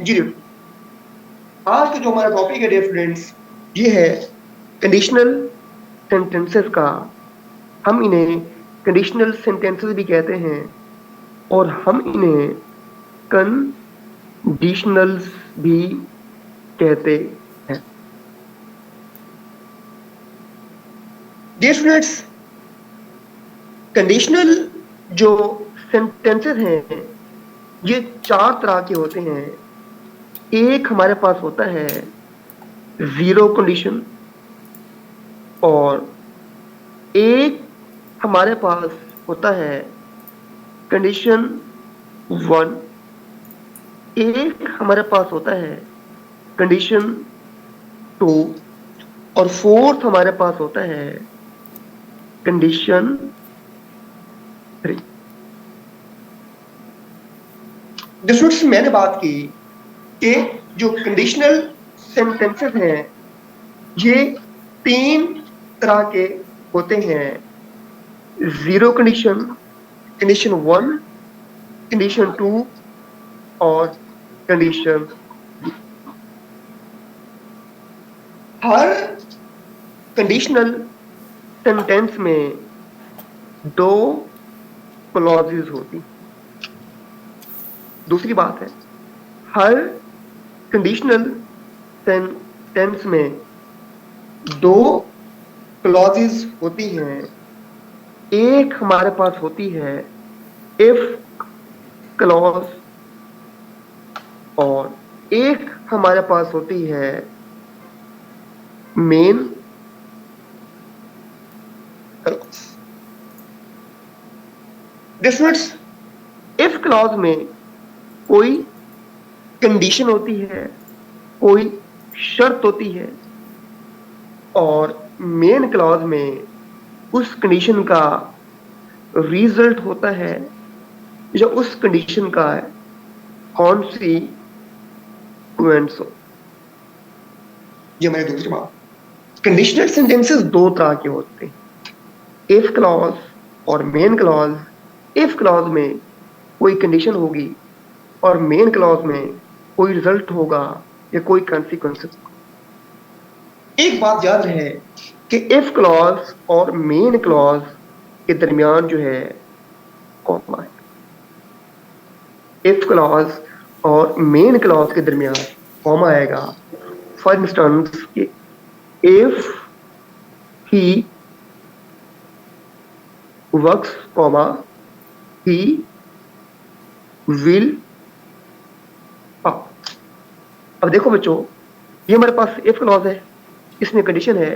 जी, आज का जो हमारा टॉपिक है डियर स्टूडेंट्स, ये है कंडीशनल सेंटेंसेस का। हम इन्हें कंडीशनल सेंटेंसेस भी कहते हैं और हम इन्हें कंडीशनल्स भी कहते हैं। डियर स्टूडेंट्स, कंडीशनल जो सेंटेंसेस हैं ये चार तरह के होते हैं। एक हमारे पास होता है जीरो कंडीशन, और एक हमारे पास होता है कंडीशन वन, एक हमारे पास होता है कंडीशन टू, और फोर्थ हमारे पास होता है कंडीशन थ्री। डिस्ट्रिक्ट मैंने बात की कि जो कंडीशनल सेंटेंसेस हैं ये तीन तरह के होते हैं। Zero condition, condition one, condition two और कंडीशन। हर कंडीशनल सेंटेंस में दो क्लॉजेस होती। दूसरी बात है, हर कंडीशनल सेंटेंस में दो क्लॉजेस होती हैं। एक हमारे पास होती है इफ क्लॉज, और एक हमारे पास होती है main clause. Difference, if clause में कोई कंडीशन होती है, कोई शर्त होती है, और मेन क्लॉज में उस कंडीशन का रिजल्ट होता है या उस कंडीशन का कॉन्सिक्वेंस हो। ये हमारी दूसरी बात। कंडीशनल सेंटेंसेस दो तरह के होते हैं, इफ क्लॉज और मेन क्लॉज। इफ क्लॉज में कोई कंडीशन होगी और मेन क्लॉज में कोई रिजल्ट होगा या कोई कॉन्सिक्वेंसेस। एक बात याद रहे कि इफ क्लॉज और मेन क्लॉज के दरमियान जो है कॉमा है। इफ क्लॉज और मेन क्लॉज के दरमियान कॉमा आएगा। For instance, if he works comma he will. अब देखो बच्चों, ये हमारे पास इफ क्लॉज है, इसमें कंडीशन है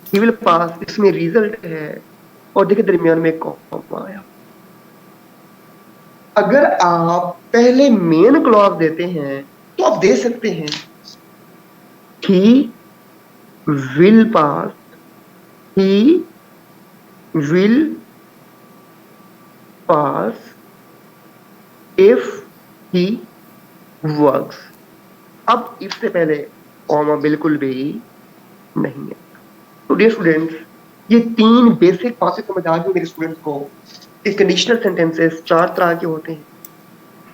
ही विल पास, इसमें रिजल्ट है, और देखिए दरमियान में कॉमा आया। अगर आप पहले मेन क्लॉज देते हैं तो आप दे सकते हैं he will pass, he will pass if he works. अब इससे पहले कॉमा बिल्कुल भी नहीं है। तो डियर स्टूडेंट्स, ये तीन बेसिक बातें समझ आ गई मेरे स्टूडेंट्स को कि कंडीशनल सेंटेंसेस चार तरह के होते हैं।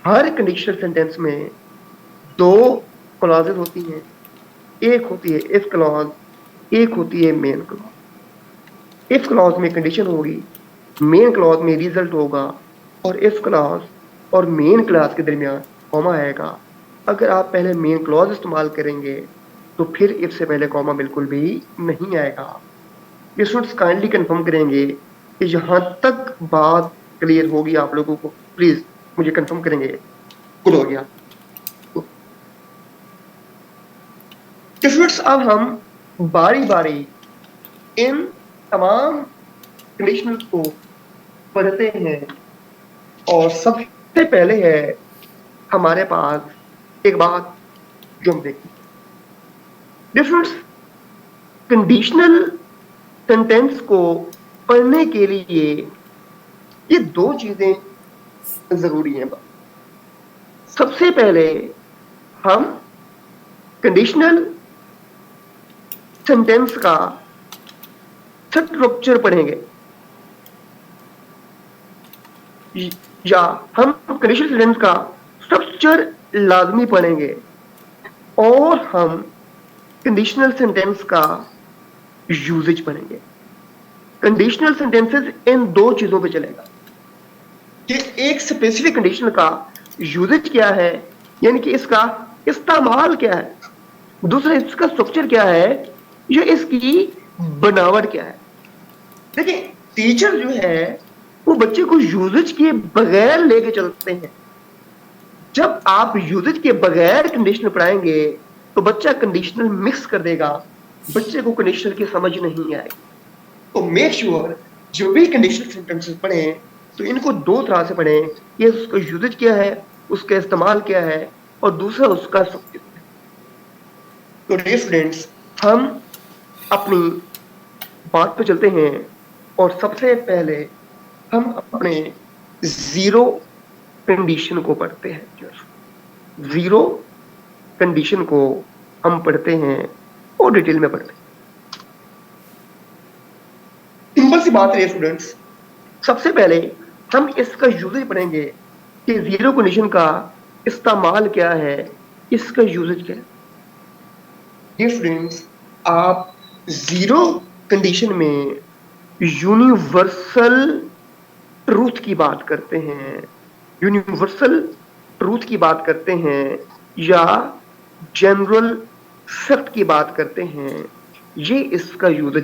हर कंडीशनल सेंटेंस में दो क्लॉजेस होती हैं। एक होती है इफ क्लॉज, एक होती है मेन क्लॉज। इफ क्लॉज में कंडीशन होगी, मेन क्लॉज में रिजल्ट होगा, और इफ क्लॉज और मेन क्लॉज के दरमियान कॉमा आएगा। अगर आप पहले मेन क्लॉज इस्तेमाल करेंगे तो फिर इफ से पहले कॉमा बिल्कुल भी नहीं आएगा। ये स्टूडेंट्स काइंडली कंफर्म करेंगे कि यहां तक बात क्लियर होगी आप लोगों को। प्लीज मुझे कंफर्म करेंगे। गुड हो गया। स्टूडेंट्स, अब हम बारी बारी इन तमाम कंडीशनल्स को पढ़ते हैं, और सबसे पहले है हमारे पास एक बात जो हम देखते हैं। डिफरेंस, कंडीशनल सेंटेंस को पढ़ने के लिए ये दो चीजें जरूरी हैं। सबसे पहले हम कंडीशनल सेंटेंस का स्ट्रक्चर पढ़ेंगे, या हम कंडीशनल सेंटेंस का स्ट्रक्चर लाजमी पढ़ेंगे और हम कंडीशनल सेंटेंस का यूजेज पढ़ेंगे। कंडीशनल सेंटेंसेस इन दो चीजों पे चलेगा कि एक स्पेसिफिक कंडीशन का यूजेज क्या है, यानी कि इसका इस्तेमाल क्या है, दूसरा इसका स्ट्रक्चर क्या है, या इसकी बनावट क्या है। देखिए, टीचर जो है वो बच्चे को यूजेज के बगैर लेके चलते हैं। जब आप यूजेज के बगैर कंडीशनल पढ़ाएंगे तो बच्चा कंडीशनल मिक्स कर देगा, बच्चे को कंडीशनल की समझ नहीं आएगी। तो मेक श्योर जो भी कंडीशनल सेंटेंसेस पढ़ें तो इनको दो तरह से पढ़ें, ये उसका यूजेज क्या है, उसका इस्तेमाल क्या है, और दूसरा उसका स्ट्रक्चर। तो डियर स्टूडेंट्स, हम अपनी बात पे चलते हैं और सबसे पहले हम अपने जीरो कंडीशन को पढ़ते हैं। जीरो कंडीशन को हम पढ़ते हैं और डिटेल में पढ़ते हैं। सिंपल सी बात है स्टूडेंट्स, सबसे पहले हम इसका यूजेज पढ़ेंगे कि जीरो कंडीशन का इस्तेमाल क्या है, इसका यूजेज क्या है। डियर स्टूडेंट्स, आप जीरो कंडीशन में यूनिवर्सल ट्रूथ की बात करते हैं, यूनिवर्सल ट्रूथ की बात करते हैं या जनरल फैक्ट की बात करते हैं, ये इसका यूज है।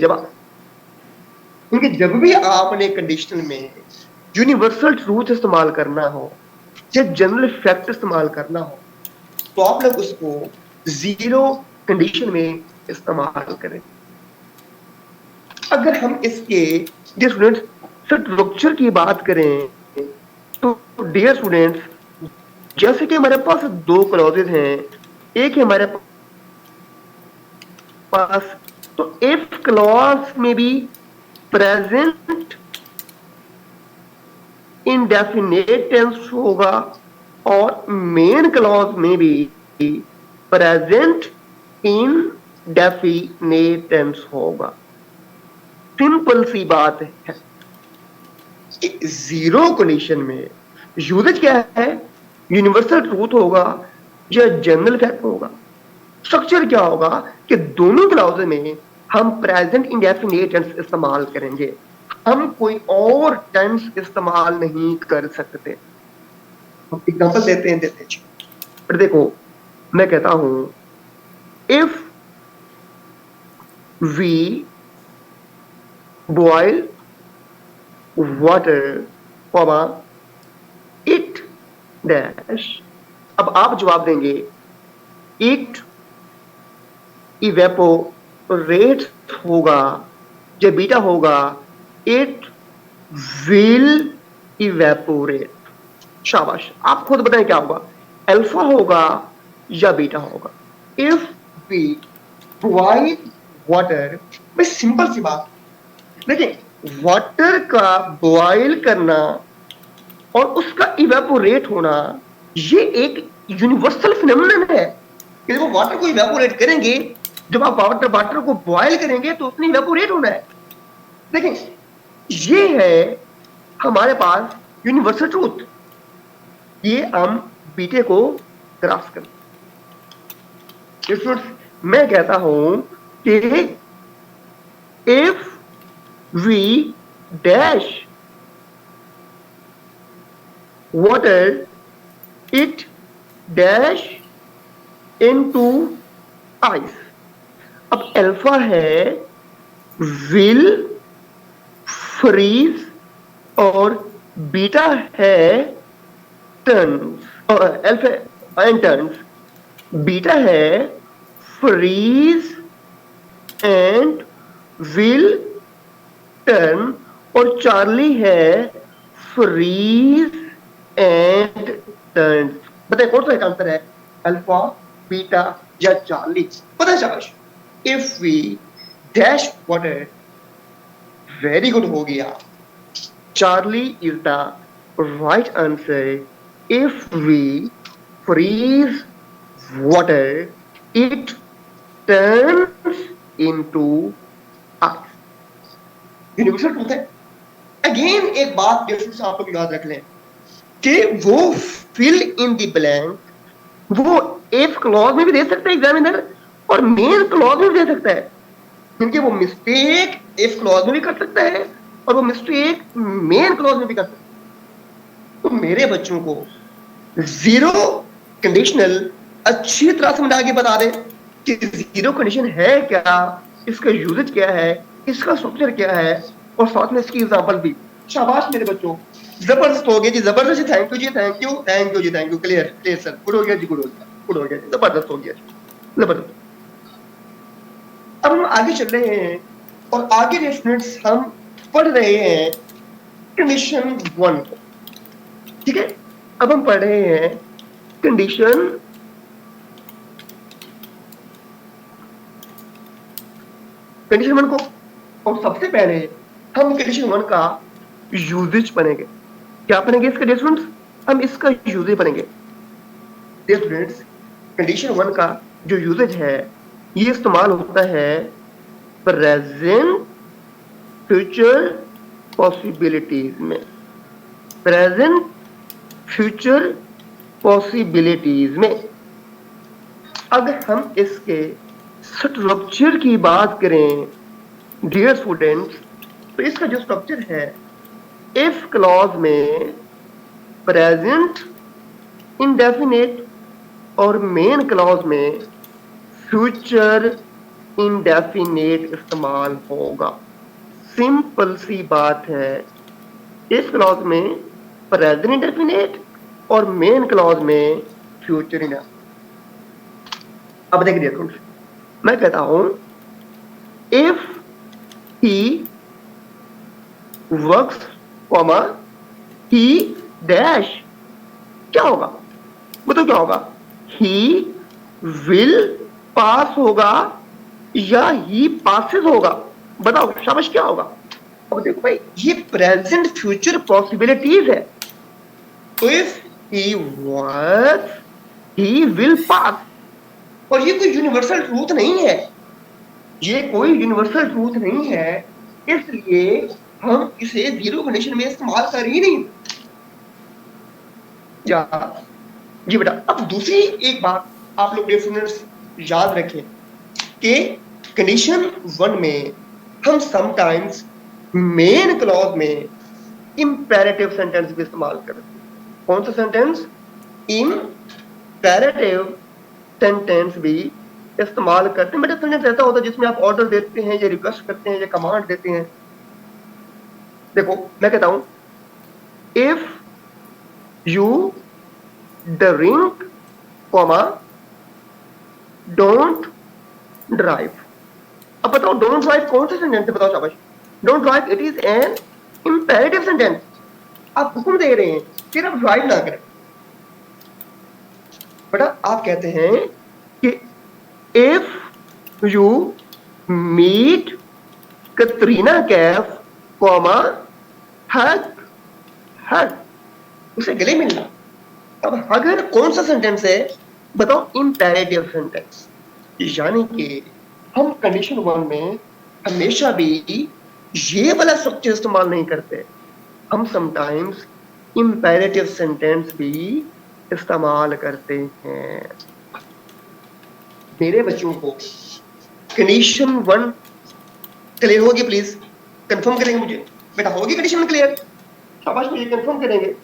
क्योंकि जब भी आपने कंडीशनल में यूनिवर्सल ट्रूथ इस्तेमाल करना हो या जनरल फैक्ट इस्तेमाल करना हो तो आप लोग उसको जीरो कंडीशन में इस्तेमाल करें। अगर हम इसके डियर स्टूडेंट्स स्ट्रक्चर की बात करें तो डियर स्टूडेंट्स, जैसे कि हमारे पास दो क्लॉजेज हैं, एक है हमारे पास, तो इफ क्लॉज में भी प्रेजेंट इंडेफिनेट टेंस होगा और मेन क्लॉज में भी प्रेजेंट इंडेफिनेट टेंस होगा। सिंपल सी बात है, जीरो कंडीशन में यूजेज क्या है, यूनिवर्सल ट्रूथ होगा या जनरल फैक्ट होगा। स्ट्रक्चर क्या होगा कि दोनों क्लॉज में हम प्रेजेंट इंडेफिनेट टेंस इस्तेमाल करेंगे, हम कोई और टेंस इस्तेमाल नहीं कर सकते। हम एग्जांपल देते हैं। पर देखो, मैं कहता हूं if we boil water comma it dash, अब आप जवाब देंगे इट इवेपोरेट होगा या बीटा होगा इट विल इवेपोरेट। शाबाश, आप खुद बताएं क्या होगा, अल्फा होगा या बीटा होगा। इफ वी बॉयल वाटर, भाई सिंपल सी बात, देखिए वाटर का बॉयल करना और उसका इवेपोरेट होना ये एक यूनिवर्सल फिनोमेनन है कि देखो वाटर को इवेपोरेट करेंगे, जब आप वाटर को बॉयल करेंगे तो उसने इवेपोरेट होना है। देखिए ये है हमारे पास यूनिवर्सल ट्रूथ, ये हम बीटे को ग्रास्प करें। मैं कहता हूं कि if we dash water it dash into ice, अब अल्फा है will freeze और बीटा है turns, और अल्फा एंड टर्न्स, बीटा है freeze एंड will turn और चार्ली है freeze एंड टर्न्स। बताइए कौन सा एक आंसर है, अल्फा, बीटा या चार्ली? पता है, शाबाश। If we dash water, very good हो गया, Charlie is the right answer. If we freeze water it turns into ice. Universal truth है। अगेन एक बात आप लोग याद रख लें कि वो फिल इन द ब्लैंक वो इफ क्लॉज में भी दे सकता है एग्जामिनर और मेन क्लॉज में भी दे सकता है, क्योंकि वो मिस्टेक इफ क्लॉज में भी कर सकता है और वो मिस्टेक मेन क्लॉज में भी कर सकता है। तो मेरे बच्चों को जीरो कंडीशनल अच्छी तरह समझा के बता दें कि जीरो कंडीशन है क्या, इसका यूजेज क्या है, इसका स्ट्रक्चर क्या है, और साथ में इसकी एग्जांपल भी। शाबाश मेरे बच्चों, जबरदस्त हो गया जी, जबरदस्त जी, थैंक यू जी, थैंक यू, थैंक यू जी, thank you, clear clear sir, good हो गया जी, गुड हो गया, गुड हो गया, जबरदस्त हो गया, जबरदस्त। अब हम आगे चल रहे हैं और आगे के स्टूडेंट्स हम पढ़ रहे हैं कंडीशन 1 को, ठीक है। अब हम पढ़ रहे हैं कंडीशन कंडीशन 1 को, और सबसे पहले हम कंडीशन 1 का यूजेज पढ़ेंगे। क्या पढ़ेंगे इसका डियर स्टूडेंट्स? हम इसका यूजेज पढ़ेंगे डियर स्टूडेंट्स। कंडीशन 1 का जो यूजेज है ये इस्तेमाल होता है प्रेजेंट फ्यूचर पॉसिबिलिटीज में, प्रेजेंट फ्यूचर पॉसिबिलिटीज में। अगर हम इसके स्ट्रक्चर की बात करें डियर स्टूडेंट्स, तो इसका जो स्ट्रक्चर है, इफ क्लॉज में प्रेजेंट इंडेफिनिट और मेन क्लॉज में फ्यूचर इंडेफिनिट इस्तेमाल होगा। सिंपल सी बात है, इस क्लॉज में प्रेजेंट इंडेफिनिट और मेन क्लॉज में फ्यूचर इंडेफिनिट। अब देखिए मैं कहता हूं if he works comma he dash, क्या होगा? बताओ क्या होगा? ही विल पास होगा या ही पासिस होगा? बताओ शाबाश, क्या होगा? अब देखो भाई, ये प्रेजेंट फ्यूचर पॉसिबिलिटीज है, तो if he works he will pass, और ये कोई यूनिवर्सल ट्रूथ नहीं है, ये कोई यूनिवर्सल ट्रूथ नहीं है, इसलिए हम इसे जीरो कंडीशन में इस्तेमाल कर ही नहीं जा। जी बेटा, अब दूसरी एक बात आप लोग स्टूडेंट्स याद रखें कि कंडीशन 1 में हम समटाइम्स मेन क्लॉज में इंपेरेटिव सेंटेंस भी इस्तेमाल करते हैं। कौन सा सेंटेंस? इंपेरेटिव सेंटेंस भी इस्तेमाल करते हैं। बेटा सेंटेंस ऐसा होता है जिसमें आप ऑर्डर देते हैं या रिक्वेस्ट करते हैं या कमांड देते हैं। देखो मैं कहता हूं if you drink comma don't drive. अब बताओ डोंट ड्राइव कौन सा सेंटेंस है? बताओ शाबाश। Don't drive it is an imperative sentence, आप हुक्म दे रहे हैं फिर आप ड्राइव ना करें। बेटा आप कहते हैं कि if you meet Katrina Kaif comma hug, hug उसे गले मिलना। अब अगर कौन सा सेंटेंस है? बताओ इंपेरेटिव सेंटेंस। यानी कि हम कंडीशन 1 में हमेशा भी ये वाला स्ट्रक्चर इस्तेमाल नहीं करते, हम समटाइम्स इंपेरेटिव सेंटेंस भी इस्तेमाल करते हैं। मेरे बच्चों को कंडीशन 1 क्लियर होगी? प्लीज कंफर्म करेंगे मुझे। बेटा होगी कंडीशन 1 क्लियर? शाबाश, मुझे कंफर्म करेंगे।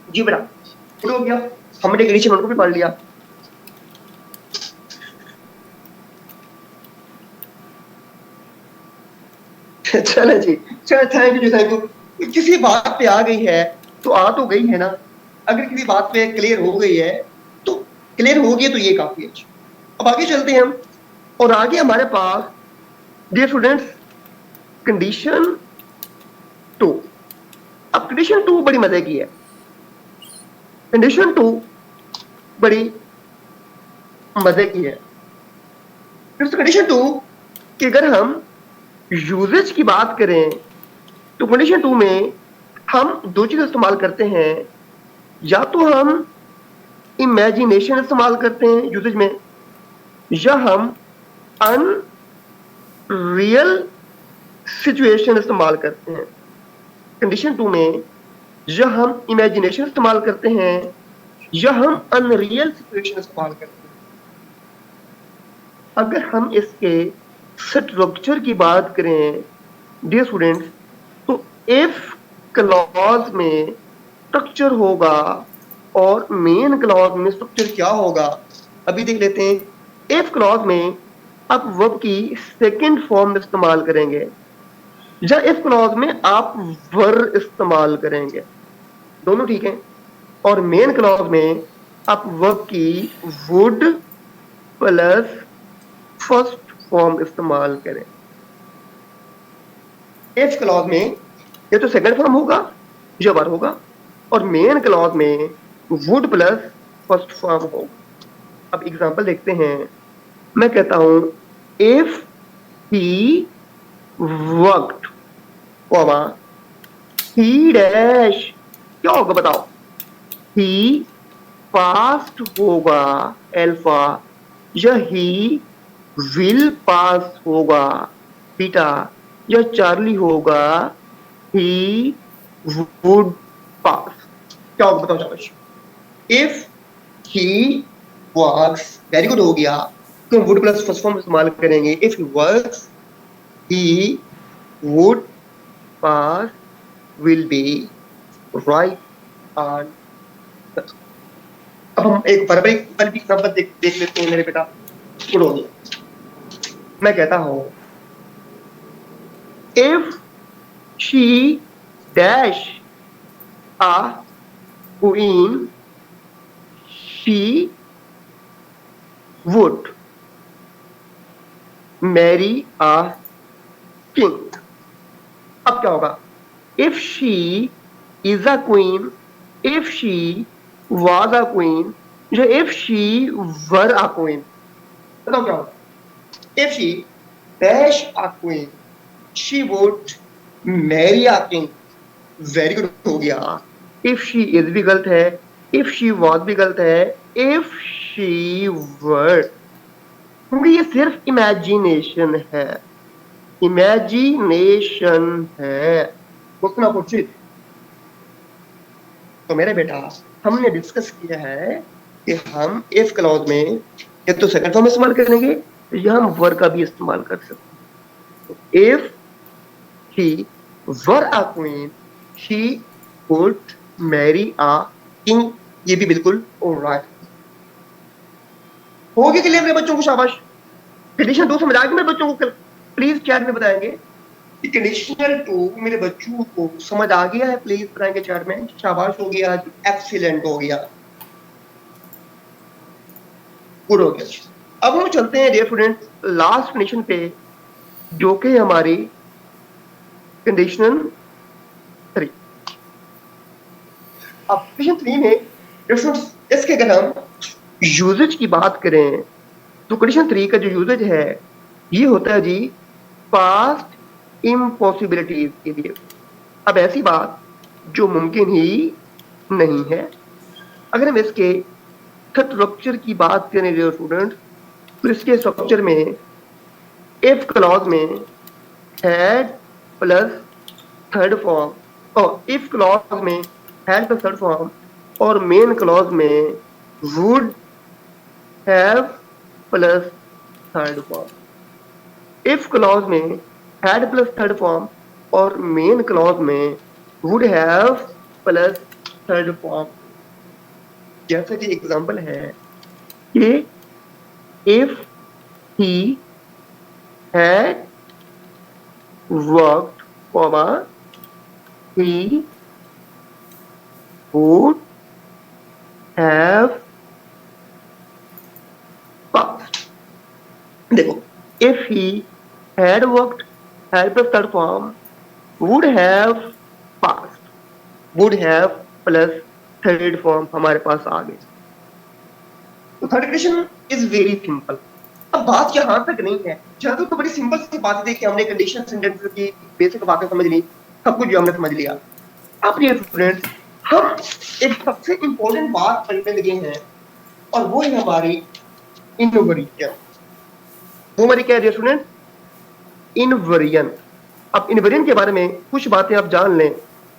जी बेटा शुरू हो गया, हमने कंडीशन 1 को भी पढ़ लिया। चलो जी, चलो थैंक यू, थैंक यू। किसी बात पे आ गई है तो आ तो गई है ना, अगर किसी बात पे क्लियर हो गई है तो क्लियर हो गई तो ये काफी है। अब आगे चलते हैं हम, और आगे हमारे पास डियर स्टूडेंट्स कंडीशन 2। अब कंडीशन 2 बड़ी मजे की है। कंडीशन 2 बड़ी मजे की है। कंडीशन 2 कि अगर हम यूजेज की बात करें तो कंडीशन 2 में हम दो चीज इस्तेमाल करते हैं। या तो हम इमेजिनेशन इस्तेमाल करते हैं यूसेज में, या हम अनरियल सिचुएशन इस्तेमाल करते हैं। कंडीशन 2 में या हम इमेजिनेशन इस्तेमाल करते हैं या हम अनरियल सिचुएशन इस्तेमाल करते हैं। अगर हम इसके स्ट्रक्चर की बात करें डियर स्टूडेंट्स, तो इफ क्लॉज में स्ट्रक्चर होगा और मेन क्लॉज में स्ट्रक्चर क्या होगा, अभी देख लेते हैं। इफ क्लॉज में आप वर्ब की सेकंड फॉर्म इस्तेमाल करेंगे, या इफ क्लॉज में आप वर इस्तेमाल करेंगे, दोनों ठीक है। और मेन क्लॉज में आप वर्ब की वुड प्लस फर्स्ट फॉर्म इस्तेमाल करें। इफ क्लॉज में ये तो सेकंड फॉर्म होगा या वर होगा, और मेन क्लॉज में वुड प्लस फर्स्ट फॉर्म होगा। अब एग्जांपल देखते हैं। मैं कहता हूं if he worked, comma he dash, क्या होगा बताओ? ही पास्ट होगा अल्फा, या ही विल पास होगा बीटा, या चार्ली होगा ही वुड पास। क्या होगा बताओ शाबाश? If he works, very good हो गया, तो वुड प्लस फर्स्ट फॉर्म इस्तेमाल करेंगे। If he works he would pass will be right answer. अब हम एक पर भी एग्जांपल देख लेते हैं मेरे बेटा। गुड हो गया। मैं कहता हूं if she dash a queen she would marry a king. अब क्या होगा? If she is a queen, if she was a queen, या if she were a queen, बताओ क्या होगा? If she dash a queen, she would marry a king. Very good हो गया। If she is भी गलत है, if she was भी गलत है, if she were, क्योंकि ये सिर्फ इमेजिनेशन है, इमेजिनेशन है। Question opposite. तो मेरे बेटा हमने डिस्कस किया है कि हम इफ क्लॉज में या तो सेकंड फॉर्म इस्तेमाल करेंगे या हम वर का भी इस्तेमाल कर सकते हैं। If he were a queen she would marry a king, ये भी बिल्कुल ऑलराइट होगी। क्लियर मेरे बच्चों को? शाबाश। कंडीशन 2 समझ आ गई मेरे बच्चों को? प्लीज चैट में बताएंगे कि कंडीशनल 2 मेरे बच्चों को समझ आ गया है? प्लीज बताएंगे चैट में। शाबाश हो गया, एक्सीलेंट हो गया, गुड हो गया। अब हम चलते हैं डियर स्टूडेंट लास्ट कंडीशन पे, जो कि हमारी कंडीशन 3। अब कंडीशन 3 में इसके अगर हम यूजेज की बात करें तो कंडीशन 3 का जो यूजेज है ये होता है जी पास्ट इम्पॉसिबिलिटीज के लिए। अब ऐसी बात जो मुमकिन ही नहीं है। अगर हम इसके स्ट्रक्चर की बात करें डियर स्टूडेंट, तो इसके स्ट्रक्चर में इफ क्लॉज में हैड प्लस थर्ड फॉर्म, और इफ क्लॉज में हैड प्लस थर्ड फॉर्म, और मेन क्लॉज में would have plus third form. If clause में हैड प्लस थर्ड फॉर्म और मेन क्लॉज में would have plus third form. जैसे कि एग्जांपल है कि if he had worked, comma he would have passed. देखो, if he had worked, had plus third form, would have passed, would have plus third form हमारे पास आ गए। तो third condition is very simple. अब बात यहाँ तक नहीं है, जहाँ तो बड़ी सिंपल सी बात थी कि हमने कंडीशन सेंटेंस की बेसिक बातें समझ ली, सब कुछ जो हमने समझ लिया। अब ये स्टूडेंट्स हम एक सबसे इंपॉर्टेंट बात पढ़ने लगे हैं और वो है हमारी इनवेरिएंट। वो हमारी क्या है स्टूडेंट? इनवेरिएंट। अब इनवेरिएंट के बारे में कुछ बातें आप जान लें।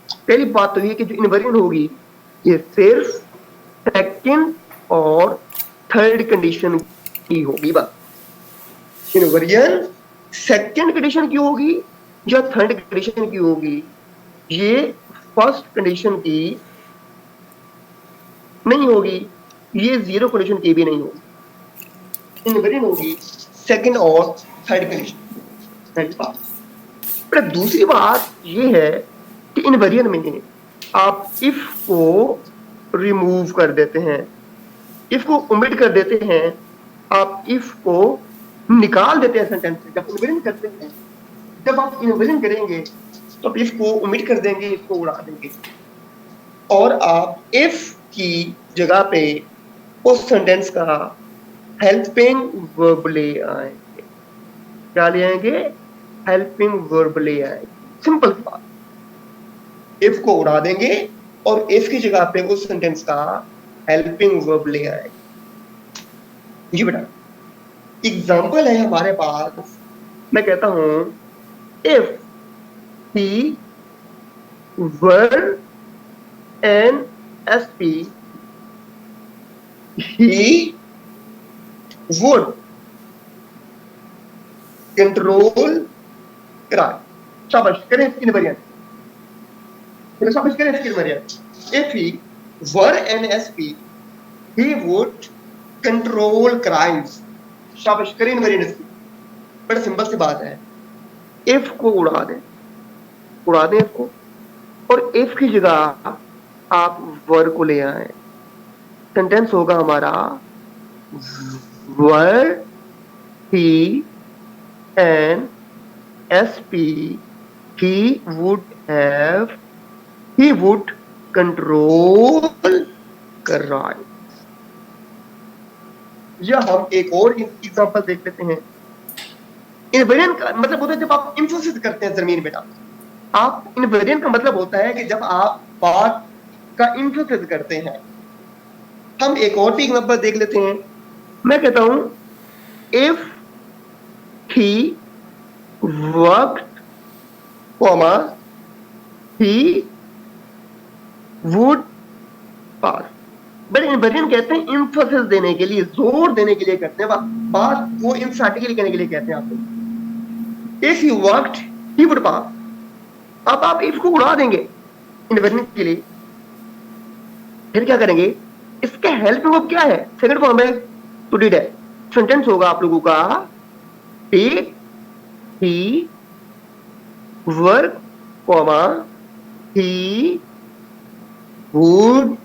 पहली बात तो ये कि जो इनवेरिएंट होगी ये सिर्फ सेकंड और थर्ड कंडीशन की होगी। बस इनवेरिएंट सेकंड कंडीशन की होगी या थर्ड कंडीशन की होगी, ये फर्स्ट कंडीशन की नहीं होगी, ये जीरो कंडीशन की भी नहीं होगी। इनवेरिएंट होगी सेकंड और थर्ड कंडीशन। पर दूसरी बात ये है कि इनवेरिएंट में आप इफ को रिमूव कर देते हैं, इफ को ओमिट कर देते हैं, आप इफ को निकाल देते हैं सेंटेंस से। जब इनवेरिएंट करते हैं, जब आप इनवेरिएंट करेंगे तो इफ को ओमिट कर देंगे, इसको उड़ा देंगे और आप इफ की जगह पे उस सेंटेंस का हेल्पिंग वर्ब ले आएंगे। क्या ले आएंगे? हेल्पिंग वर्ब ले आएंगे। सिंपल बात, इफ को उड़ा देंगे और इफ की जगह पे उस सेंटेंस का हेल्पिंग वर्ब ले आएंगे। जी बेटा, एग्जांपल है हमारे पास। मैं कहता हूं if he were N S P he would control crime. शाबाश करें इसकी इनवेरिएंट, शाबाश करें इसकी invariant. If he were N S P he would control crimes. शाबाश करें इनवेरिएंट इसकी। बड़ा सिंपल सी बात है, इफ को उड़ा दें इफ को, और इफ की जगह आप वर को ले आए। सेंटेंस होगा हमारा were he an S P he would control crime. या हम एक और एग्जांपल देख लेते हैं। इनवेरिएंट का मतलब होता है जब आप इंफोसिस करते हैं जमीन बेटा। आप इनवेरिएंट का मतलब होता है कि जब आप बात का इंफोसिस करते हैं। हम एक और भी एग्जांपल देख लेते हैं। मैं कहता हूं if he worked comma he would pass. But invariant कहते हैं इंफोसिस देने के लिए, जोर देने के लिए करते हैं, बात को एम्फैटिकली करने के लिए कहते हैं। आप if he worked he would पास। अब आप इफ को उड़ा देंगे इनवेरिएंट के लिए, फिर क्या करेंगे? इसके हेल्प में वो क्या है? सेकंड फॉर्म है टू डिड है। सेंटेंस होगा आप लोगों का if he work comma he would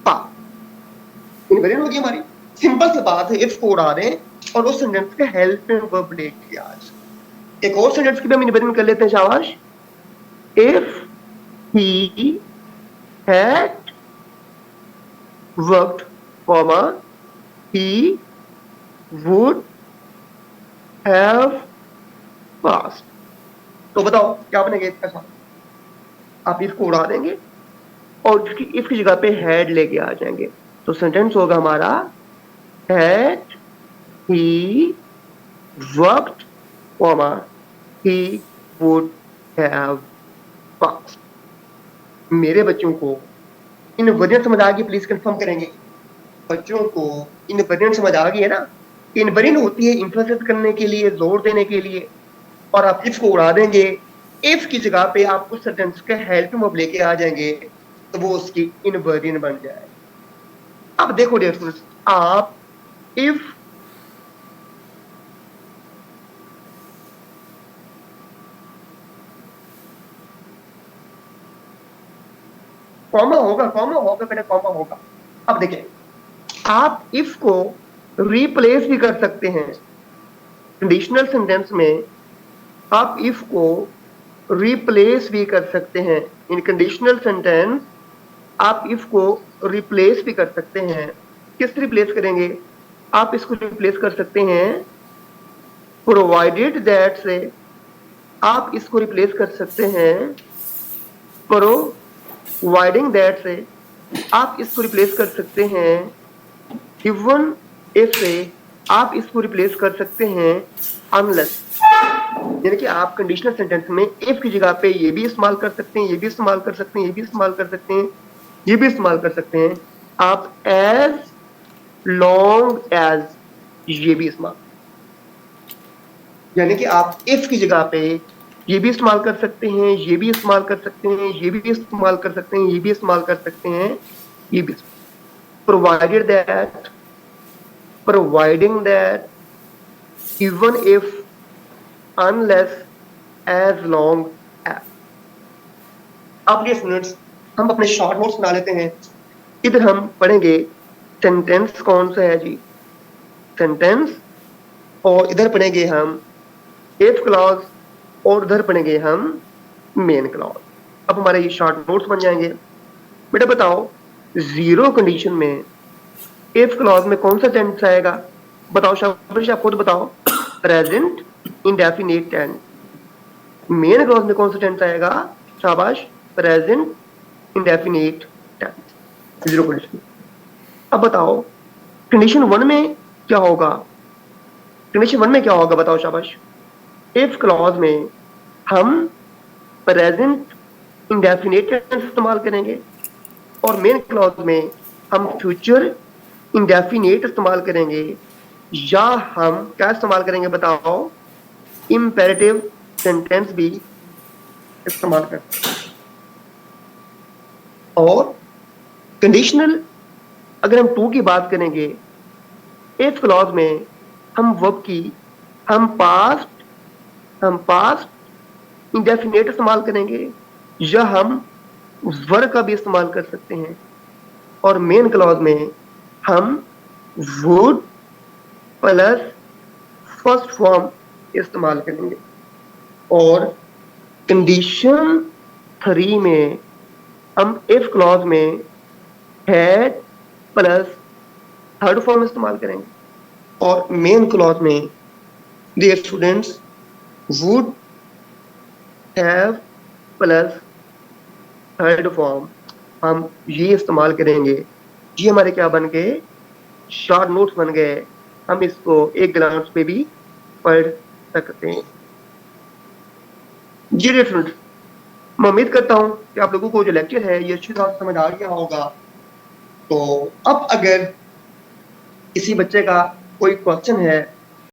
pass. Invariant होगी हमारी। सिंपल सी बात है, इफ को उड़ा दें और उस सेंटेंस के हेल्प में वर्ब लेके आ जाए। एक और सेंटेंस की भी हम इनवेरिएंट कर लेते हैं। शाबाश। If he had worked, comma, he would have passed। तो बताओ क्या बनेगा इसका साथ? आप इसको उड़ा देंगे और इसकी जगह पे हैड लेके आ जाएंगे। तो सेंटेंस होगा हमारा had he worked, comma, he would have passed। मेरे बच्चों को इनवेरिएंट समझ आ गई? प्लीज कंफर्म करेंगे। बच्चों को इनवेरिएंट समझ आ गई है ना? इनवेरिएंट होती है इंफोसिस करने के लिए, जोर देने के लिए, और आप इफ को उड़ा देंगे। इफ की जगह पे आप उस सेंटेंस के हेल्प में लेके आ जाएंगे तो वो उसकी इनवेरिएंट बन जाए। अब देखो डियर स्टूडेंट्स, आप इफ कॉमा होगा बेटा, कॉमा होगा। अब देखिए, आप इफ को रिप्लेस भी कर सकते हैं कंडीशनल सेंटेंस में। आप इफ को रिप्लेस भी कर सकते हैं इन कंडीशनल सेंटेंस। आप इफ को रिप्लेस भी कर सकते हैं। किस रिप्लेस करेंगे? आप इसको रिप्लेस कर सकते हैं प्रोवाइडेड दैट से। आप इसको रिप्लेस कर सकते हैं प्रोवाइडिंग दैट से आप इसको रिप्लेस कर सकते हैं, इवन इफ से आप इसको रिप्लेस कर सकते हैं अनलेस, यानी कि आप कंडीशनल सेंटेंस में इफ की जगह पे ये भी इस्तेमाल कर सकते हैं, ये भी इस्तेमाल कर सकते हैं, ये भी इस्तेमाल कर सकते हैं, ये भी इस्तेमाल कर सकते हैं। आप एज लॉन्ग एज ये भी इस्तेमाल, यानी कि आप इफ की जगह पे ये भी इस्तेमाल कर सकते हैं, ये भी इस्तेमाल कर सकते हैं, ये भी इस्तेमाल कर सकते हैं, ये भी इस्तेमाल कर सकते हैं, ये भी, provided that, providing that, even if, unless, as long as. अब ये स्टूडेंट्स हम अपने शॉर्ट नोट्स बना लेते हैं। इधर हम पढ़ेंगे सेंटेंस कौन सा है जी, सेंटेंस, और इधर पढ़ेंगे हम इफ क्लॉज, और उधर पढ़ेंगे हम मेन क्लॉज। अब हमारे ये शॉर्ट नोट्स बन जाएंगे। बेटा बताओ जीरो कंडीशन में इफ क्लॉज में कौन सा टेंस आएगा, बताओ शाबाश, आप खुद बताओ। Present indefinite tense. Main clause में कौन सा टेंस आएगा, शाबाश, present indefinite tense, zero condition. अब बताओ कंडीशन वन में क्या होगा, कंडीशन वन में क्या होगा, बताओ शाबाश। इफ क्लॉज में हम प्रेजेंट इंडेफिनिट टेंस इस्तेमाल करेंगे, और मेन क्लॉज में हम फ्यूचर इंडेफिनिट इस्तेमाल करेंगे, या हम क्या इस्तेमाल करेंगे बताओ, इंपेरेटिव सेंटेंस भी इस्तेमाल करते हैं। और कंडीशनल अगर हम टू की बात करेंगे, इफ क्लॉज में हम वर्ब की हम पास्ट इंडेफिनिट इस्तेमाल करेंगे, या हम वर्ब का भी इस्तेमाल कर सकते हैं। और मेन क्लॉज में हम वुड प्लस फर्स्ट फॉर्म इस्तेमाल करेंगे। और कंडीशन थ्री में हम इफ क्लॉज में हैड प्लस थर्ड फॉर्म इस्तेमाल करेंगे, और मेन क्लॉज में dear students would have plus third form हम ये इस्तेमाल करेंगे। ये हमारे क्या बन गए, शॉर्ट नोट्स बन गए। हम इसको एक ग्लांस पे भी पढ़ सकते हैं। जी डियर स्टूडेंट्स, मैं उम्मीद करता हूँ कि आप लोगों को जो लेक्चर है ये अच्छी तरह समझ आ गया होगा। तो अब अगर किसी बच्चे का कोई क्वेश्चन है